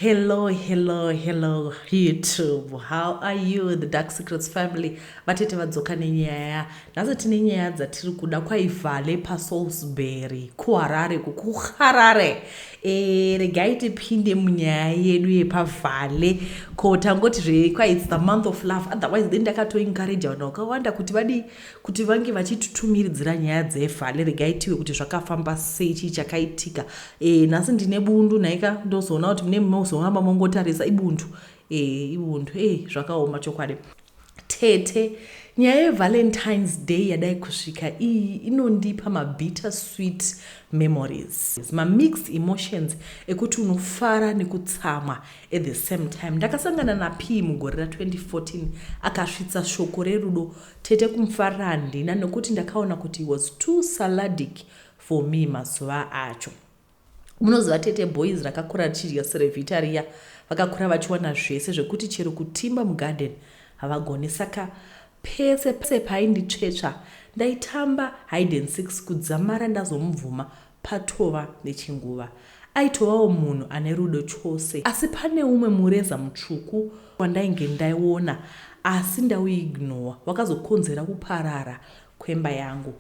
Hello, YouTube. How are you, the Dark Secrets family? Vatete vadzoka nenyaya. Nazo tine nyaya dzatiri kuda kwaivhale paSalisbury, kuHarare, kuHarare. Regai tipinde munyaya yedu yepavhale. Ko tangoti it's the month of love. Otherwise then ndakatoencourage vanhu vakawanda kuti vange vachitutumiridzira nyaya dzevhale. Regai tiwe kuti zvakafamba sei, chii chakaitika. Nhasi ndine bundu naika ndozoona kuti mune munozohamba mongotarisa ibundu. Zvakaoma chokwadi. Tete, nyaya yeValentine's Day yadai kusvika iyi inondipa mabitter sweet memories, mixed emotions ekuti unofara nekutsamwa at the same time. Ndakasangana naP mugore ra2014 akasvitsa shoko rerudo. Tete kumufarira handina nekuti ndakaona kuti he was too saladic for me mazuva acho. Munoziva Tete boys rakakura richidya serevhita riya, vakakura vachiwana zvese zvekuti chero kutimba mugarden havagoni. Saka pese paainditsvetsva ndaitamba hide and seek kudzamara ndazomubvuma patova nechinguva. Aitovawo munhu ane rudo chose, asi pane umwe mureza mutsvuku wandainge ndaiona asi ndauignore wakazokonzera kuparara kwemba yangu.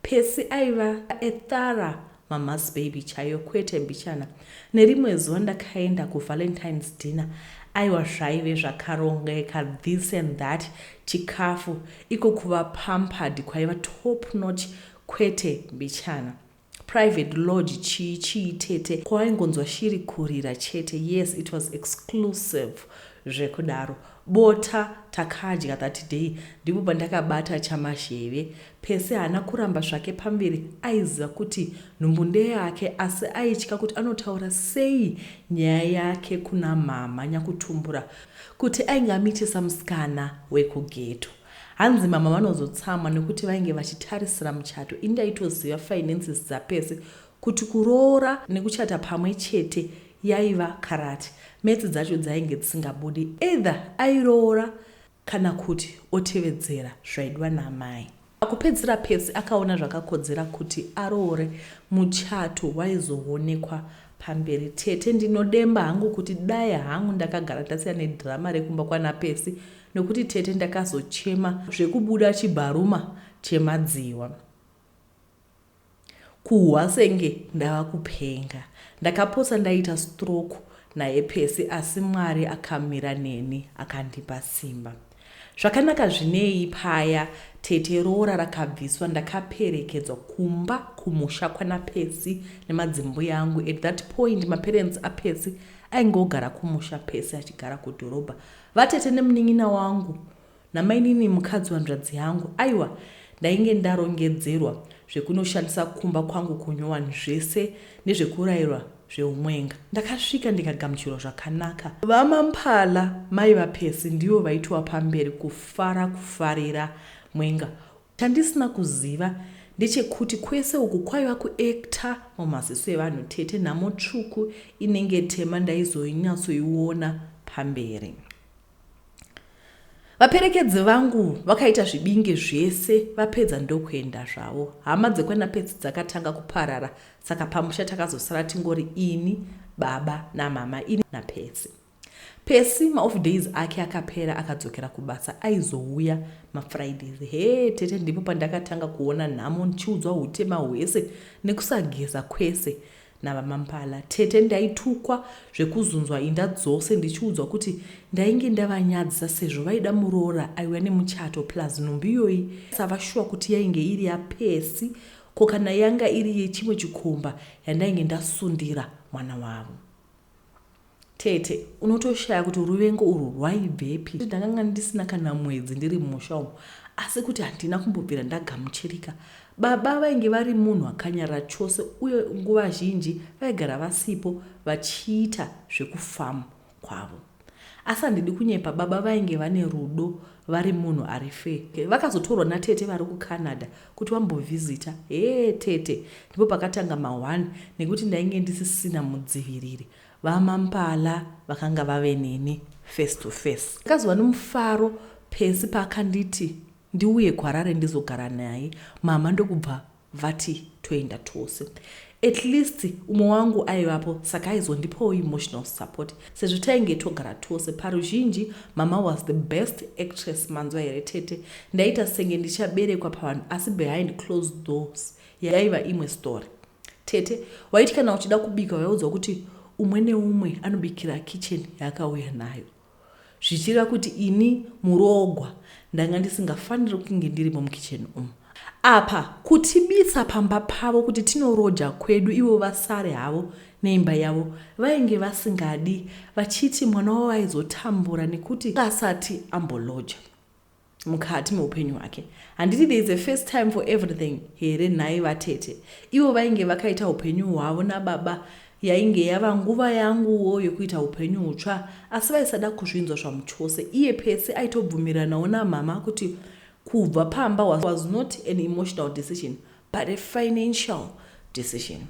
Pesi aiva ethara mama's baby chaiyo, kwete mbichana. Nerimwe zuva ndakaenda kuValentine's dinner, aiwa zvaive zvakarongeka, this and that, chikafu iko kuva pampered kwaiva top notch, kwete mbichana. Private lodge chii Tete kwaingonzwa shiri kurira chete. Yes, it was exclusive zvekudaro. Bota takadya that day, ndipo pandakabata chamasheve. Pese haana kuramba zvake pamberi, aiziva kuti nhumbu ndeyake, asi aitya kuti anotaura sei nyaya yake kuna mama nyakutumbura kuti aingamitisa musikana wekugeto. Hanzi mama vanozotsamwa nekuti vainge vachitarisira muchato. Indaitoziva finances dzaPesi kuti kuroora nekuchata pamwe chete yaiva karate. Metsi dzacho dzainge dzisingabudi, either airoora kana kuti otevedzera zvaidwa namai. Pakupedzisira Pesi akaona zvakakodzera kuti aroore. Muchato waizoonekwa pamberi. Tete ndinodemba hangu kuti dai hangu ndakagara ndasiya nedhirama rekumba kwanaPesi, nokuti Tete ndakazochema zvekubuda chibharuma chemadziwa. Kuhwa senge ndava kupenga. Ndakaposa ndaita stroke naye Pesi, asi Mwari akamira neni akandipa simba. Zvakanaka zvinei paya Tete roora rakabviswa, ndakaperekedzwa kumba kumusha kwanaPesi nemadzimbo yangu. At that point maparents aPesi aingogara kumusha, Pesi achigara kudhorobha. Vatete nemunin'ina wangu namainini mukadzi wanzvadzi yangu, aiwa ndainge ndarongedzerwa zvekunoshandisa kumba kwangu kunyowani zvese nezvekurayirwa zveumwenga. Ndakasvika ndikagamuchirwa zvakanaka. VaMampala mai vaPesi ndivo vaitwa pamberi kufarira mwenga. Chandisina kuziva ndechekuti kwese uku kwaiva kuekta mumaziso evanhu. Tete nhamo tsvuku inenge tema ndaizoinyatsoiona pamberi. Vaperekedzi vangu vakaita zvibinge zvese, vapedza ndokuenda zvavo. Hama dzekwanapesi dzakatanga kuparara, saka pamusha takazosara tingori ini, baba namama, ini naPesi. Pesi maoff days ake akapera akadzokera kubasa, aizouya maFridays. Tete ndipo pandakatanga kuona nhamo ndichiudzwa hutema hwese nekusageza kwese navaMampala. Tete ndaitukwa zvekuzunzwa inda dzose ndichiudzwa kuti ndainge ndavanyadzisa sezvo vaida muroora aiva nemuchato plus nhumbu iyoyi savashuwa kuti yainge iri yaPesi ko kana yanga iri yechimwe chikomba yandainge ndasundira mwana wavo. Tete unotoshaya kuti ruvengo urwu rwaibvepi. Ndakanga ndisina kana mwedzi ndiri mumusha umu, asi kuti handina kumbobvira ndagamuchirika. Baba vainge vari munhu akanyarara chose, uye nguva zhinji vaigara vasipo vachiita zvekufamu kwavo. Asi handidi kunyepa, baba vainge vane rudo, vari munhu ari feke. Vakazotorwa naTete vari kuCanada kuti vambovhizita. Tete ndipo pakatanga ma1 nekuti ndainge ndisisina mudziviriri. VaMampala vakanga vave neni face to face. Ndakazova nomufaro Pesi paakanditi ndiuye kuHarare ndizogara naye. Mama ndokubva vati toenda tose. at least umwe wangu aivapo saka aizondipawo emotional support sezvo tainge togara tose. Paruzhinji mama was the best actress manzwa here tete. Ndaita senge ndichaberekwa pavanhu asi behind closed doors yaiva imwe story. Tete waiti kana uchida kubika waiudzwa kuti umwe neumwe anobikira kitchen yaakauya nayo, zvichireva kuti ini murogwa ndanga ndisingafaniri kunge ndirimo mukitchen umu. Apa kutibisa pamba pavo kuti tinoroja kwedu ivo vasare havo neimba yavo vainge vasingadi, vachiti mwana wavo aizotambura nekuti asati amboloja mukati meupenyu hwake. Handiti there is a first time for everything here nhai vatete. Ivo vainge vakaita upenyu hwavo nababa yainge yava nguva yanguwo yokuita upenyu hutsva, asi vaisada kuzvinzwa zvamuchose. Iye pese aitobvumiranawo namama kuti kubva pamba was not an emotional decision but a financial decision.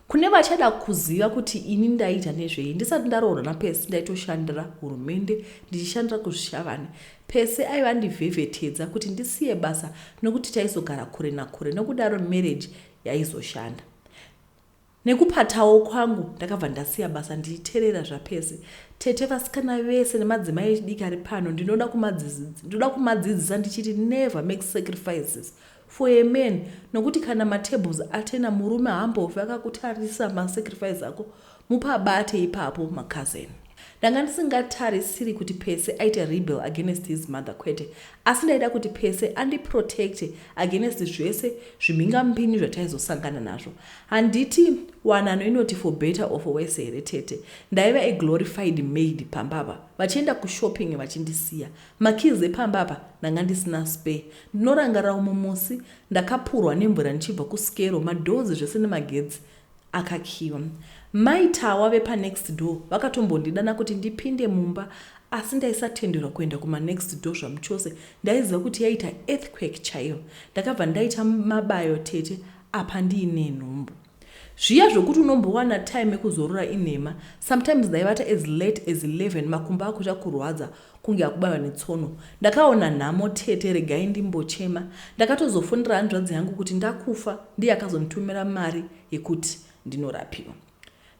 Kune vachada kuziva kuti ini ndaita nezvei, ndisati ndaroorwa naPesi ndaitoshandira hurumende ndichishandira kuzvishavane. Pesi aiva ndivhevhetedza kuti ndisiye basa nokuti taizogara kure nakure, nokudaro marriage yaizoshanda. Nekupatawo kwangu ndakabva ndasiya basa ndichiteerera zvaPesi. Tete vasikana vese nemadzimai echidiki ari pano ndinoda kumadzidzisa ndichiti never make sacrifices for a man, nokuti kana matables atena murume haambofi akakutarisa masacrifice ako mupabate ipapo makazeni. Ndanga ndisingatarisiri kuti Pesi aite rebel against his mother kwete, asi ndaida kuti Pesi andiprotecte against zvese zvimhingamupini zvataizosangana nazvo. Handiti wanano inoti for better or for worse here tete. Ndaiva a glorified maid pambapa, vachienda kushopping vachindisiya. Makizi epambapa ndanga ndisina spare. Ndinorangarira umwe musi ndakapurwa nemvura ndichibva kuskero, madhozi zvese nemagetsi akakiwa. Maitawa vepanext door vakatombondidana kuti ndipinde mumba, asi ndaisatenderwa kuenda kumanext door zvamuchose. Ndaiziva kuti yaita earthquake chaiyo. Ndakabva ndaita mabayo tete apa ndiine nhumbu. Zviya zvokuti unombowana time ekuzorora inhema, sometimes ndaivata as late as 11 makumbo ako chakurwadza kunge akubaywa netsono. Ndakaona nhamo tete, regai ndimbochema. Ndakatozofonera hanzvadzi yangu kuti ndakufa, ndiye akazonditumira mari yekuti ndinorapiwa.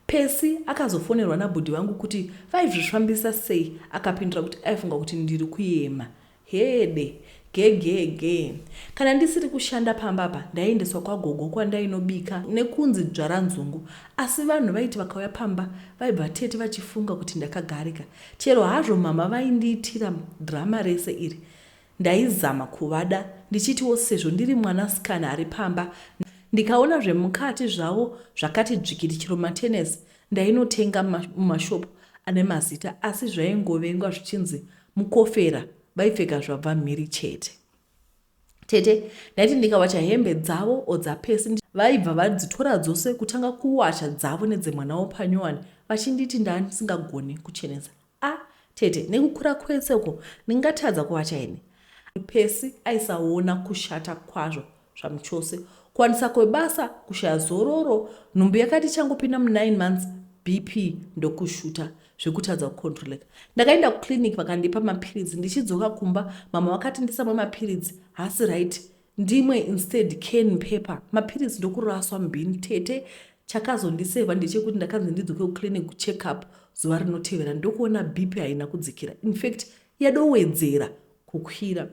Pesi akazofonerwa nabhodhi wangu kuti vaizvifambisa sei, akapindura kuti aifunga kuti ndiri kuema. Hede gege. Kana ndisiri kushanda pambapa ndaiendeswa kwagogo kwandainobika nekunzi dzvaranzungu, asi vanhu vaiti vakauya pamba vaibva tete vachifunga kuti ndakagarika. Chero hazvo mama vaindiitira drama rese iri, ndaizama kuvada ndichitiwo sezvo ndiri mwanasikana ari pamba. Ndikaona zvemukati zvavo zvakati dzvikiti, chero matenesi ndainotenga mumashopu ane mazita, asi zvaingovengwa zvichinzi mukofera vaipfeka zvabva mhiri chete. Tete ndaiti ndikawacha hembe dzavo odzaPesi vaibva vadzitora dzose kutanga kuwacha dzavo nedzemwana wopanyowani, vachinditi ndandisingagoni kuchenesa. Tete nekukura kweseko ndingatadza kuwacha ini. Pesi aisaona kushata kwazvo zvamuchose, kuwanisa kwebasa, kushaya zororo, nhumbu yakati changopinda mu9 months, BP ndokushuta zvekutadza kucontroleka. Ndakaenda kuclinic vakandipa mapiritsi, ndichidzoka kumba mama vakati ndisamwe mapiritsi, hasi right ndimwe instead can paper. Mapiritsi ndokuraswa mubhini. Tete chakazondiseva ndechekuti ndakanzi ndidzoke kuclinic kucheck up zuva rinotevera, ndokuona BP haina kudzikira, in fact yadowedzera kukwira.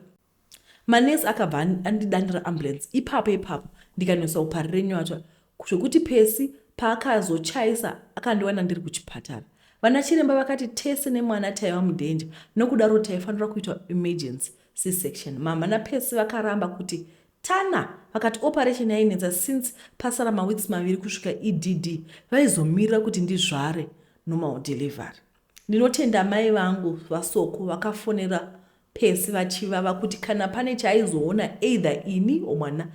Manesi akabva andidandira ambulance ipapo ndikanoswa uparire nyatwa zvekuti Pesi paakazochaisa akandiwana ndiri kuchipatara. Vana chiremba vakati Tese nemwana taiva mudhenja, nokudaro taifanira kuita emergency C-section. Mama naPesi vakaramba kuti tana, vakati operation yainetsa since pasara maweeks maviri kusvika EDD vaizomirira kuti ndizvare normal delivery. Ndinotenda mai vangu vasoko vakafonera Pesi vachivava kuti kana pane chaaizoona either ini o mwana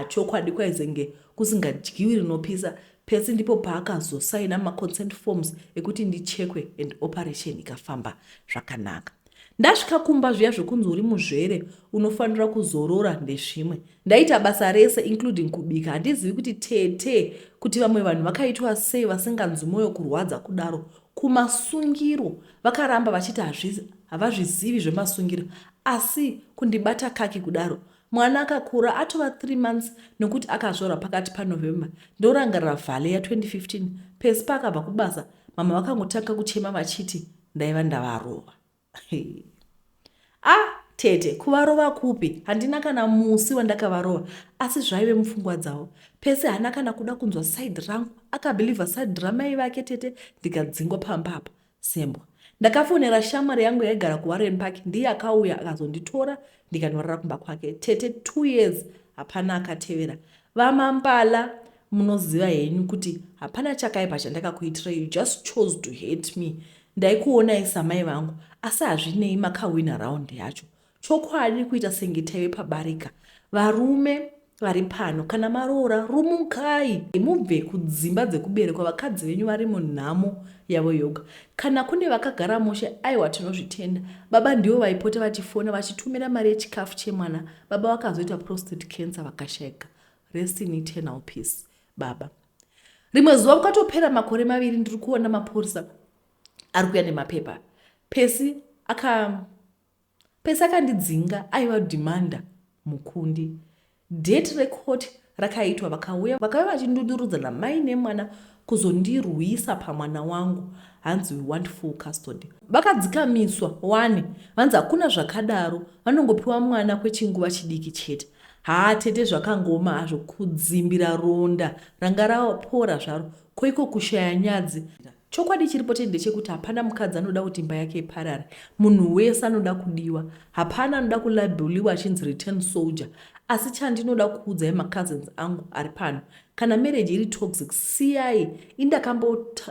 chokwadi kwaizenge kusingadyiwi rinopisa, Pesi ndipo paakazosaina maconsent forms ekuti ndichekwe and operation ikafamba zvakanaka. Ndasvika kumba zviya zvekunzi uri muzvere unofanira kuzorora ndezvimwe. Ndaita basa rese including kubika. Handizivi kuti tete kuti vamwe vanhu vakaitwa sei vasinganzwi mwoyo kurwadza kudaro. Kumasungiro vakaramba vachiti havazvizivi zvemasungiro, asi kundibata kaki kudaro mwana akakura atova 3 months nekuti akazvarwa pakati panovember. Ndorangarira vhale ya2015 pesi paakabva kubasa mama vakangotanga kuchema vachiti ndaiva ndavarova. Tete, kuvarova kupi? Handina kana musi wandakavarova, asi zvaive mupfungwa dzavo. Pese hana kana kuda kunzwa side rangu, akabhilivha side ramai vake tete, ndikadzingwa pamba apa sembwa. Ndakafonera shamwari yangu yaigara kuWarren Park, ndiye akauya akazonditora ndikanyorera kumba kwake. Tete 2 years hapana akatevera. Vamambala munoziva henyu kuti hapana chakaipa chandakakuitira, you just chose to hate me. Ndaikuonai samai vangu, asi hazvinei makawina round yacho. Chokwadi kuita sengetaiwe pabarika. Varume vari pano kana maroora rumukai mubve kudzimba dzekuberekwa vakadzi venyu vari munhamo yavo yoga. Kana kune vakagara mushe aiwa tinozvitenda. Baba ndivo vaipota vachifona vachitumira mari yechikafu chemwana. Baba vakazoita prostate cancer vakashayika. Rest in eternal peace baba. Rimwe zuva kukatopera makore 2 ndiri kuona mapurisa ari kuya nemapepa. Pesi akandidzinga aiva dhimanda mukundi. Date record rakaitwa, vakauya vachindudurudza namai nemwana kuzondirwisa pamwana wangu. Hanzi we want full custody. Vakadzikamiswa 1 vanzi hakuna zvakadaro, vanongopiwa mwana kwechinguva chidiki chete. Tete zvakangoma hazvo kudzimbira ronda ranga rapora zvaro koiko kushaya nyadzi. Chokwadi chiripo ndechekuti hapana mukadzi anoda kuti imba yake iparare. Munhu wese anoda kudiwa. Hapana anoda kulabheliwa achinzi return soldier. Asi chandinoda kuudzai macousins angu ari pano, kana marriage iri toxic siyai.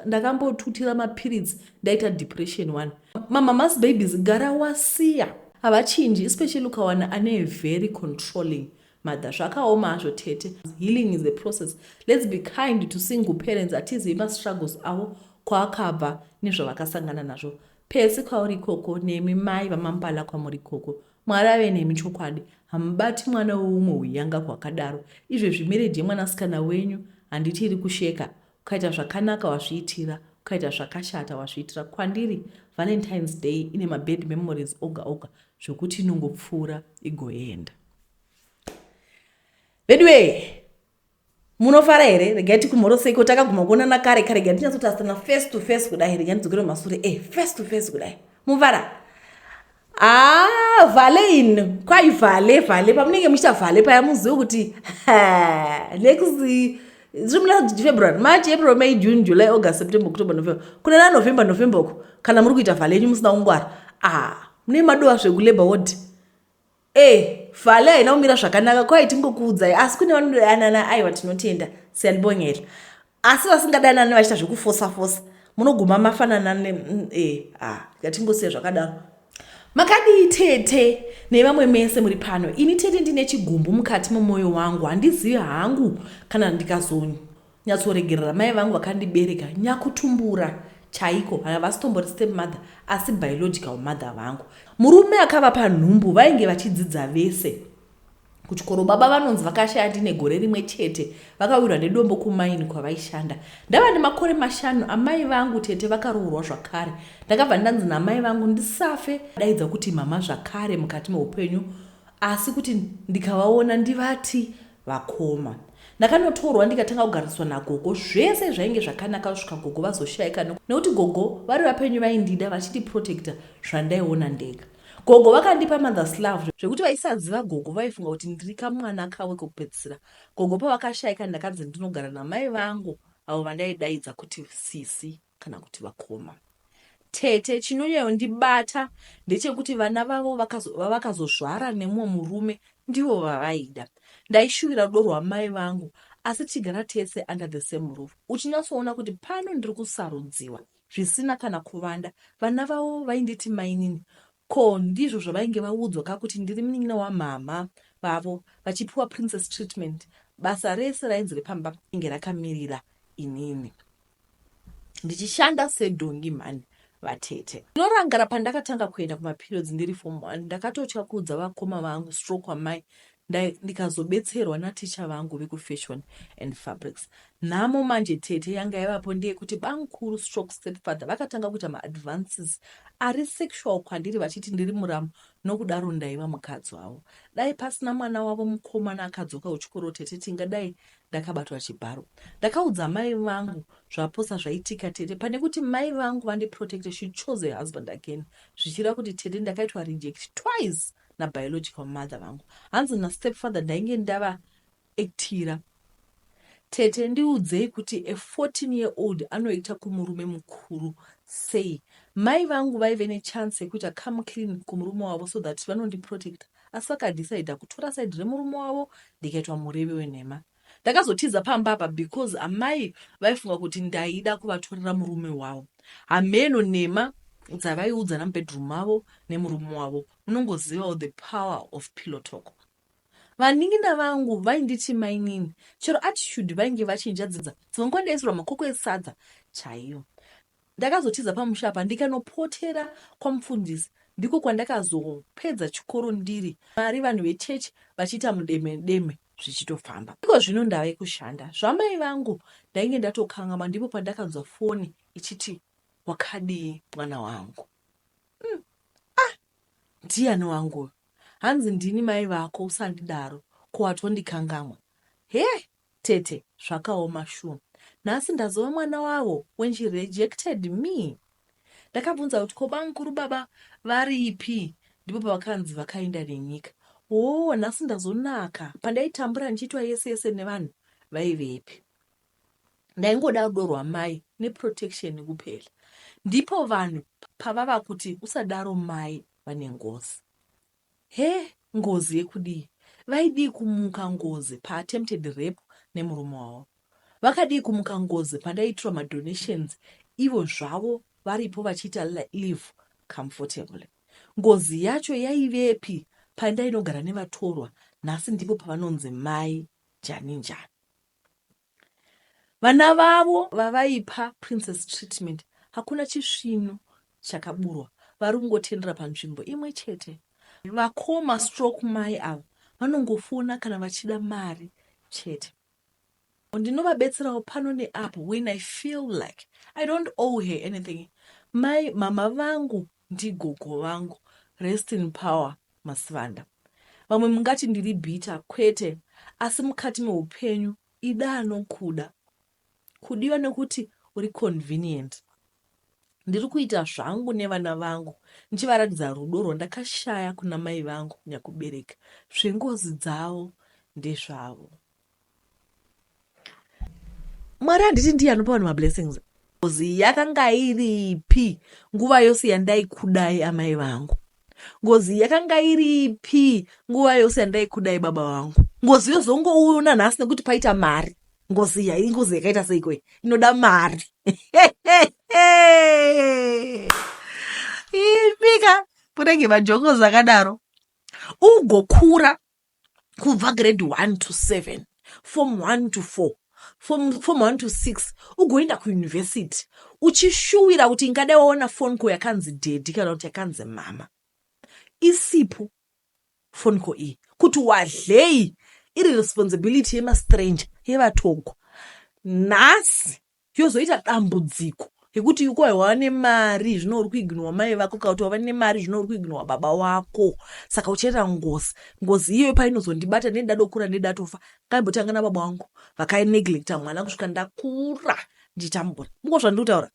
Ndakambotutira mapirits ndaita depression 1. Mamamas babies gara wasiya havachinji, especially ukawana ane very controlling mother. Zvakaoma hazvo tete. Healing is a process. Let's be kind to single parents. Atizivi mastruggles avo kwaakabva nezvavakasangana nazvo. Pesi kwauri ikoko nemi mai vamambala kwamuri ikoko, Mwari ave nemi chokwadi. Hamubati mwana woumwe huyanga kwakadaro. Izvezvi marriage yemwanasikana wenyu handiti iri kusheka. Ukaita zvakanaka wazviitira, ukaita zvakashata wazviitira. Kwandiri Valentine's Day ine mabad memories oga oga zvokuti inongopfuura igoenda. Bedwe, munofara here? Regai tikumhoroseko takaguma kuonana kare kare, regai tinyatsotasana face to face kudai, regai ndidzokere mashure face to face kudai. Mufara? Vhale ini, kwai vhale pamunenge muchita vhale paya muzive kuti next February, March, April, May, June, July, August, September, October, November. Kuna November uko kana muri kuita vhale yenyu musina kungwara. Mune madowa zvekulabor ward. Vhale haina kumira zvakanaka, kwai tingokuudzai, asi kune vanodanana aiwa tinotenda siyanibongera. Asi vasingadanani vachiita zvekufosa munoguma mafanana ngatingosiya zvakadaro. Makadii tete nevamwe mese muri pano? Ini tete ndine chigumbu mukati momwoyo wangu. Handizivi hangu kana ndikazonyatsoregerera mai vangu vakandibereka nyakutumbura chaiko, havasitombori step mother asi biological mother vangu. Murume akavapa nhumbu vainge vachidzidza vese kuchikoro. Baba vanonzi vakashaya ndine gore rimwe chete, vakawirwa nedombo kumaini kwavaishanda. Ndava nemakore 5 amai vangu tete vakaroorwa zvakare. Ndakabva ndanzi namai vangu ndisafe daidza kuti mama zvakare mukati meupenyu, asi kuti ndikavaona ndivati vakoma. Ndakanotorwa ndikatanga kugariswa nagogo, zvese zvainge zvakanaka kusvika gogo vazoshayika, nekuti gogo vari vapenyu vaindida vachitiprotecta zvandaiona ndega. Gogo vakandipa mother's love zvekuti vaisaziva gogo vaifunga kuti ndiri kamwana kawe kokupedzisira. Gogo pavakashayika ndakanzi ndinogara namai vangu avo vandaidaidza kuti sisi kana kuti vakoma. Tete chinonyayondibata ndechekuti vana vavo vakazozvara nemumwe murume ndivo vavaida. Ndaishuvira rudo rwamai vangu, asi tigara tese under the same roof. Uchinyatsoona kuti pano ndiri kusarudziwa zvisina kana kuvanda. Vana vavo vainditi mainini, ko ndizvo zvavainge vaudzwa kakuti ndiri munin'ina wamama vavo, vachipiwa princess treatment. Basa rese rainzi repamba inge rakamirira inini, ndichishanda sedhongi mani vatete. Ndinorangara pandakatanga kuenda kumaperiods ndiri form 1, ndakatotya kuudza vakoma vangu stroke wamai ndikazobetserwa naticha vangu vekufashion and fabrics. Nhamo manje tete yanga yavapo ndeyekuti bangukuru stroke stepfather vakatanga kuita maadvances ari sexual kwandiri vachiti ndiri muramo, nokudaro ndaiva mukadzi wavo. Dai pasina mwana wavo mukomana akadzoka uchikoro tete tingadai ndakabatwa chibharo. Ndakaudza mai vangu zvaposa zvaitika tete, pane kuti mai vangu vandiprotected, she chose a husband again. Zvichira kuti tete ndakaitwa reject twice nabiological mother vangu. Hanzi nastepfather ndainge ndava ektira. Tete ndiudzei kuti a 14-year-old anoita kumurume mukuru sei. Mai vangu vaive nechance yekuti come clean kumurume wavo so that vanondiprotecta, asi vakadecida kutora side remurume wavo ndikaitwa mureve wenhema. Ndakazotiza pamba apa because amai vaifunga kuti ndaida kuvatorera murume wavo. Hameno nhema dzavaiudzana mubedroom mavo nemurume wavo. Munongoziva the power of pillow talk. Vanin'ina vangu vainditi mainini, chero attitude vainge vachinja dzidza dzimwe ndaisirwa makoko esadza chaiyo. Ndakazotiza pamusha apa ndikanopotera kwamufundisi, ndiko kwandakazopedza chikoro ndiri. Mari vanhu vechechi vachiita mudeme zvichitofamba. Iko zvino ndave kushanda. Zvamai vangu ndainge ndatokangama, ndipo pandakanzwa foni ichiti wakadii mwana wangu. Ndiani wangu? Hanzi ndini mai vako, usandidaro, ko watondikangamwa. He tete, zvakaoma shuwa. Nhasi ndazova mwana wavo when she rejected me. Ndakabvunza kuti ko bamukuru baba varipi? Ndipo pavakanzi vakaenda nenyika. Oh, nhasi ndazonaka. Pandaitambura ndichitwa yese nevanhu vaivepi. Ndaingoda rudo rwamai neprotection kupela. Ndipo vanhu pavava kuti usadaro mai vane ngozi. He, ngozi yekudii? Vaidii kumuka ngozi paattempted rape nemurume wavo. Vakadii kumuka ngozi pandaitirwa madonations ivo zvavo varipo vachiita live comfortably. Ngozi yacho yaivepi pandainogara nevatorwa, nhasi ndipo pavanonzi mai njani. Vana vavo vavaipa princess treatment, hakuna chisvino chakaburwa, vari kungotendera panzvimbo imwe chete. Vakoma stroke mai ava vanongofona kana vachida mari chete. Ndinovabetserawo pano neapo when I feel like I don't owe her anything. Mama vangu ndigogo vangu, rest in power Masivanda. Vamwe mungati ndiri bitter, kwete, asi mukati meupenyu ida anokuda. Kudiwa nekuti uri convenient. Ndiri kuita zvangu nevana vangu, ndichivaratidza rudo rwandakashaya kuna mai vangu nyakubereka. Zvengozi dzavo ndezvavo. Mwari handiti ndiye anopa vanhu mablessings. Ngozi yakanga iripi nguva yose yandaikudai amai vangu? Ngozi yakanga iripi nguva yose yandaikudai baba vangu? Ngozi yozongoona nhasi nekuti paita mari. Ngozi yakaita seiko inoda mari. Ipika purenge majoko zvakadaro. Ugokura kubva grade 1 to 7, form 1 to 4, form 1 to 6, ugoenda kuuniversity uchishuwira kuti ingadai waona phone call yakanzi daddy kana kuti yakanzi mama. Isipo phone call iyi kuti wadlei iri responsibility yemastranger yevatogwa. Nhasi yozoita dambudziko yekuti uko wawane mari zvino uri kuignora mai vako, kana kuti wawane mari zvino uri kuignora baba wako. Saka uchaita ngozi iyoyo painozondibata ndadokura ndatofa. Ngaimbotanga nababa wangu vakaneglecta mwana kusvika ndakura nditambura. Mungozva ndikutaura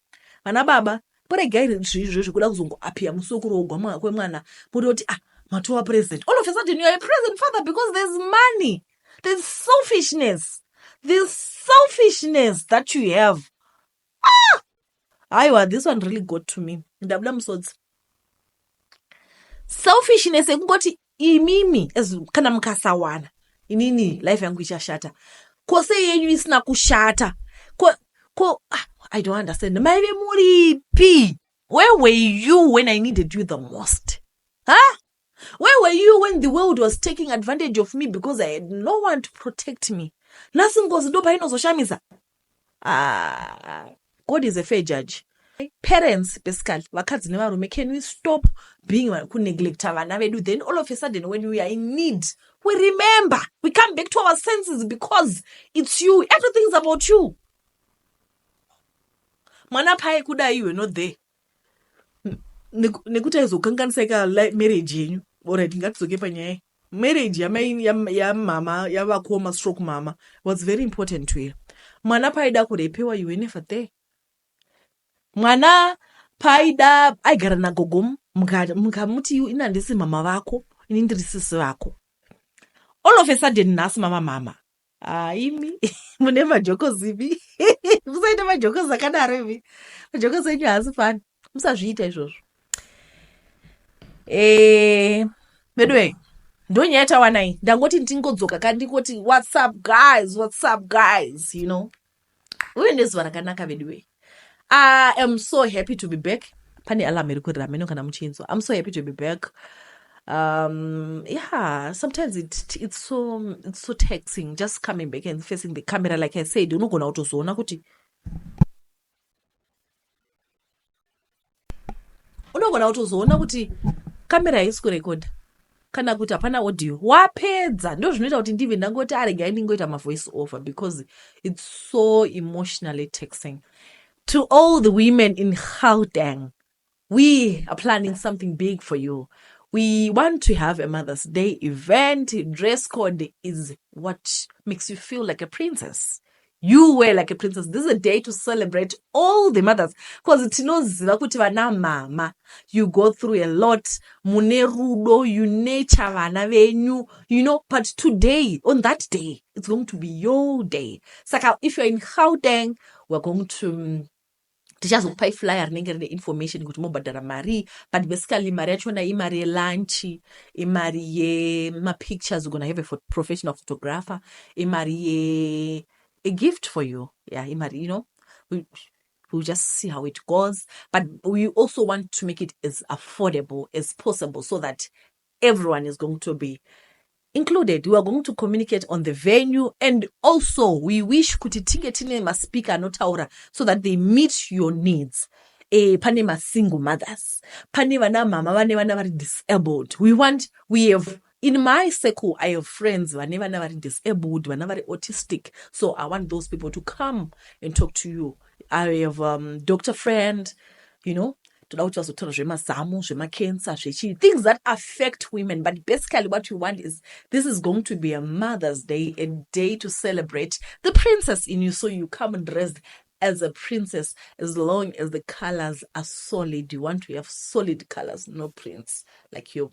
vana baba poregai zvizvo zvekuda kuzongoapia musokuru wogwa kwemwana muri kuti matova president. All of a sudden you are a present father because there's money. There's selfishness. There's selfishness that you have. Aiwa, this one really got to me. Ndabuda musodzi. Selfishness ekungoti imimi kana mukasawana inini life yangu ichashata. Kose yenyu isina kushata. I don't understand. Maive muripi? Where were you when I needed you the most? Huh? Where were you when the world was taking advantage of me because I had no one to protect me? Nothing goes do painozoshamisa. God is a fair judge. Parents basically vakadzi nevarume, can we stop being kuneglecta vana vedu? Then all of a sudden when we are in need, we remember, we come back to our senses because it's you, everything's about you. Mwana pai kudai you were not there nekuti aizokanganisika marriage yenyu. Alright, ngatidzoke panyaya marriage yamama yavakoma stroke mama was very important to you. Mwana paida kurepewa, you were never there. Mwana paida aigara nagogo mukamuti ini handisi mama vako, ini ndiri sisi vako. All of a sudden nhasi mama imi mune majokozi ivi musaita majokozi akadaro ivi, majokozi enyu haasi fani, musazviita izvozvo. Bedwe ndonyaya tawanai, ndangoti ndingodzoka kandikoti what's up guys, you know. Uye nezuva rakanaka bedwe. I am so happy to be back. Pane alarm iri kurira meno kana muchinzwa. I'm so happy to be back. Yeah, sometimes it's so taxing just coming back and facing the camera. Like I said, unogona kutozoona kuti kamera haisi kurekodha kana kuti hapana audio, wapedza. Ndo zvinoita kuti ndive ndangoti aregai ndingoita mavoice over because it's so emotionally taxing. To all the women in Gauteng, we are planning something big for you. We want to have a Mother's Day event. Dress code is what makes you feel like a princess. You wear like a princess. This is a day to celebrate all the mothers. Because tinoziva kuti vana mama, you go through a lot. Mune rudo, you nurture vana venyu, you know. But today, on that day, it's going to be your day. Saka, if you're in Gauteng, we're going to tichazokupai flyer rinenge rine information kuti mobhadhara mari, but basically mari yachona imari yelunch, imari yemapictures, you're going to have a professional photographer, imari a gift for you. Yeah, imari, you know, we'll just see how it goes. But we also want to make it as affordable as possible so that everyone is going to be included. We are going to communicate on the venue, and also we wish kuti tinge tine maspeaker anotaura so that they meet your needs. Pane ma single mothers, pane vana mama vane vana vari disabled. We have in my circle, I have friends vane vana vari disabled, vana vari autistic. So I want those people to come and talk to you. I have doctor friend, you know, things that affect women. But basically what we want is, this is going to be a Mother's Day, a day to celebrate the princess in you. So you come dressed as a princess, as long as the colors are solid. You want to have solid colors, no prints, like your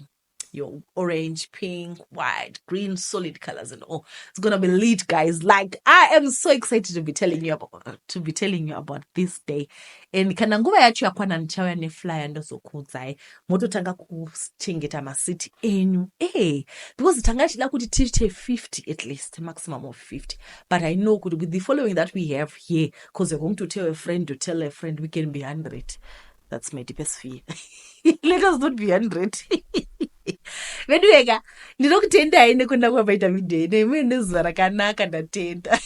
orange, pink, white, green, solid colors and all. It's gonna be lit, guys. Like, I am so excited to be telling you about this day. And kana nguva yacho yakwana ndichauya neflyer ndozokuudzai mototanga kuchengeta masiti enyu. Because tanga chida kuti tiite 50 at least, maximum of 50. But I know with the following that we have here, because you're going to tell a friend to tell a friend, we can be 100. That's my deepest fear. Let us not be 100. Veduega, ndinokutendai nekunda kwavaita midhey. Nezuva rakanaka ndatenda.